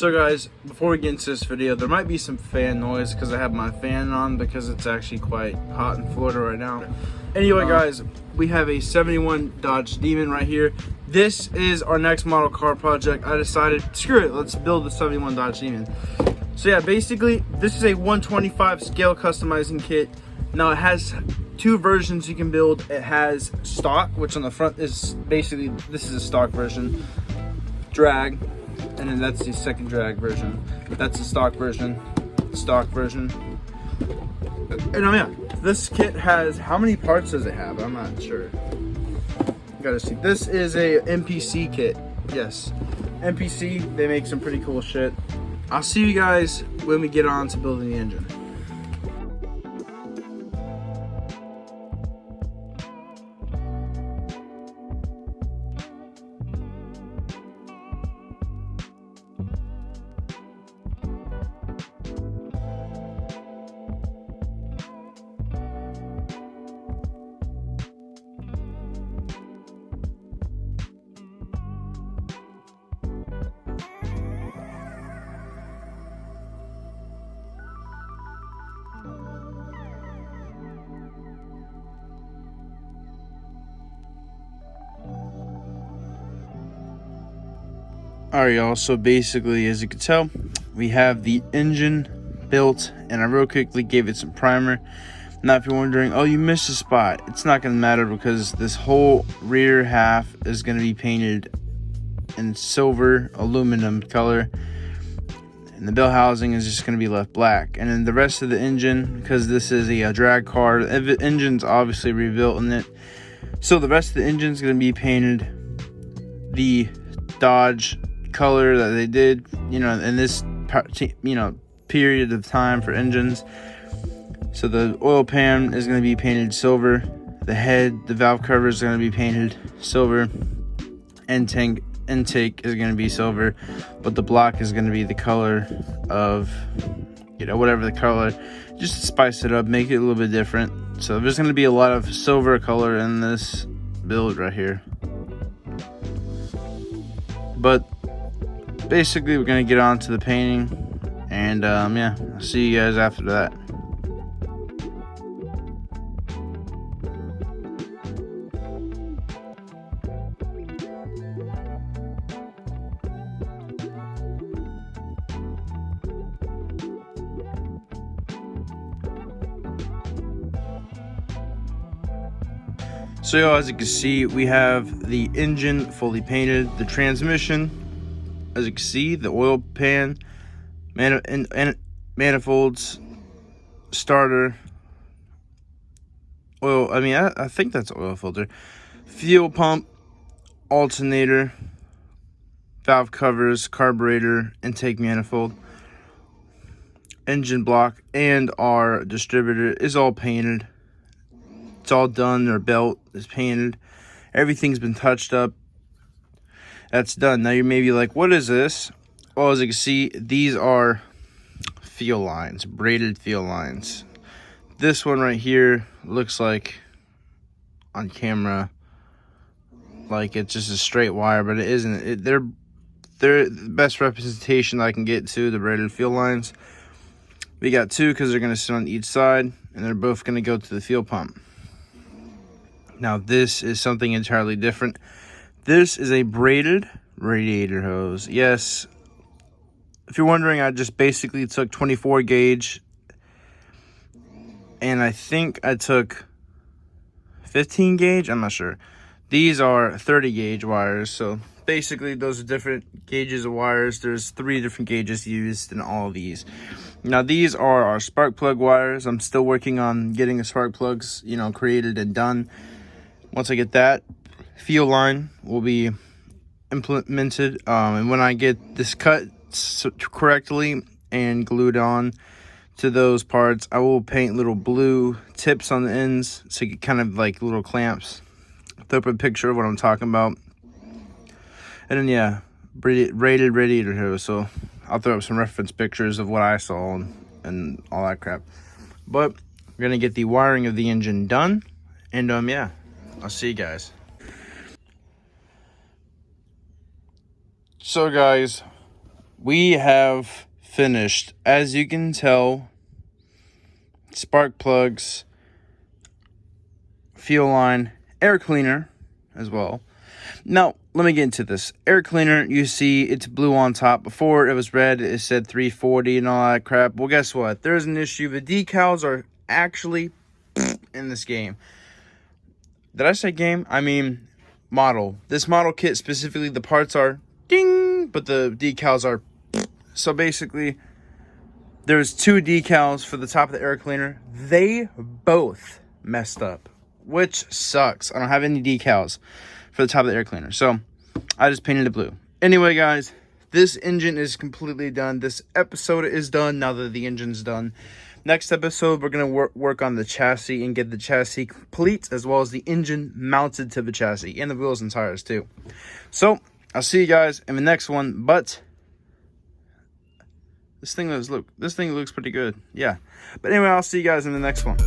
So guys, before we get into this video, there might be some fan noise because I have my fan on because it's actually quite hot in Florida right now. Anyway guys, we have a 71 Dodge Demon right here. This is our next model car project. I decided, screw it, let's build the 71 Dodge Demon. So yeah, basically, this is a 125 scale customizing kit. Now it has two versions you can build. It has stock, which on the front is basically, this is a stock version, drag, and then that's the second drag version. That's the stock version, And yeah, this kit has, how many parts does it have? I'm not sure. Gotta see. This is a MPC kit. Yes, MPC, they make some pretty cool shit. I'll see you guys when we get on to building the engine. Alright y'all, so basically as you can tell, we have the engine built and I real quickly gave it some primer. Now if you're wondering, oh you missed a spot, it's not going to matter because this whole rear half is going to be painted in silver aluminum color and the bell housing is just going to be left black. And then the rest of the engine, because this is a drag car, the engine's obviously rebuilt in it, so the rest of the engine is going to be painted the Dodge color that they did, you know, in this, you know, period of time for engines. So the oil pan is going to be painted silver, the head, the valve cover is going to be painted silver, intake is going to be silver, but the block is going to be the color of, you know, whatever the color, just to spice it up, make it a little bit different. So there's going to be a lot of silver color in this build right here. But basically we're gonna get on to the painting, and yeah, I'll see you guys after that. So y'all, as you can see, we have the engine fully painted, the transmission, as you can see, the oil pan, manifolds, starter, oil, I think that's oil filter, fuel pump, alternator, valve covers, carburetor, intake manifold, engine block, and our distributor is all painted. It's all done. Their belt is painted. Everything's been touched up. That's done. Now you may be like, what is this? Well, as you can see, these are fuel lines, braided fuel lines. This one right here looks like, on camera, like it's just a straight wire, but it isn't. They're the best representation I can get to the braided fuel lines. We got two because they're going to sit on each side, and they're both going to go to the fuel pump. Now this is something entirely different. This is a braided radiator hose. Yes, if you're wondering, I just basically took 24 gauge and I think I took 15 gauge. I'm not sure. These are 30 gauge wires. So basically those are different gauges of wires. There's 3 different gauges used in all of these. Now these are our spark plug wires. I'm still working on getting the spark plugs, you know, created and done. Once I get that, fuel line will be implemented, and when I get this cut correctly and glued on to those parts, I will paint little blue tips on the ends so you get kind of like little clamps. Throw up a picture of what I'm talking about. And then yeah, braided radiator hose. So I'll throw up some reference pictures of what I saw and all that crap. But we're gonna get the wiring of the engine done, and yeah, I'll see you guys. So guys, we have finished. As you can tell, spark plugs, fuel line, air cleaner as well. Now, let me get into this. Air cleaner, you see it's blue on top. Before it was red, it said 340 and all that crap. Well, guess what? There's an issue. The decals are actually in this game. Did I say game? I mean model. This model kit specifically, the parts are ding, but the decals are. So basically, there's 2 decals for the top of the air cleaner. They both messed up, which sucks. I don't have any decals for the top of the air cleaner, so I just painted it blue. Anyway, guys, this engine is completely done. This episode is done now that the engine's done. Next episode, we're going to work on the chassis and get the chassis complete, as well as the engine mounted to the chassis and the wheels and tires too. So I'll see you guys in the next one. But this thing looks pretty good. Yeah. But anyway, I'll see you guys in the next one.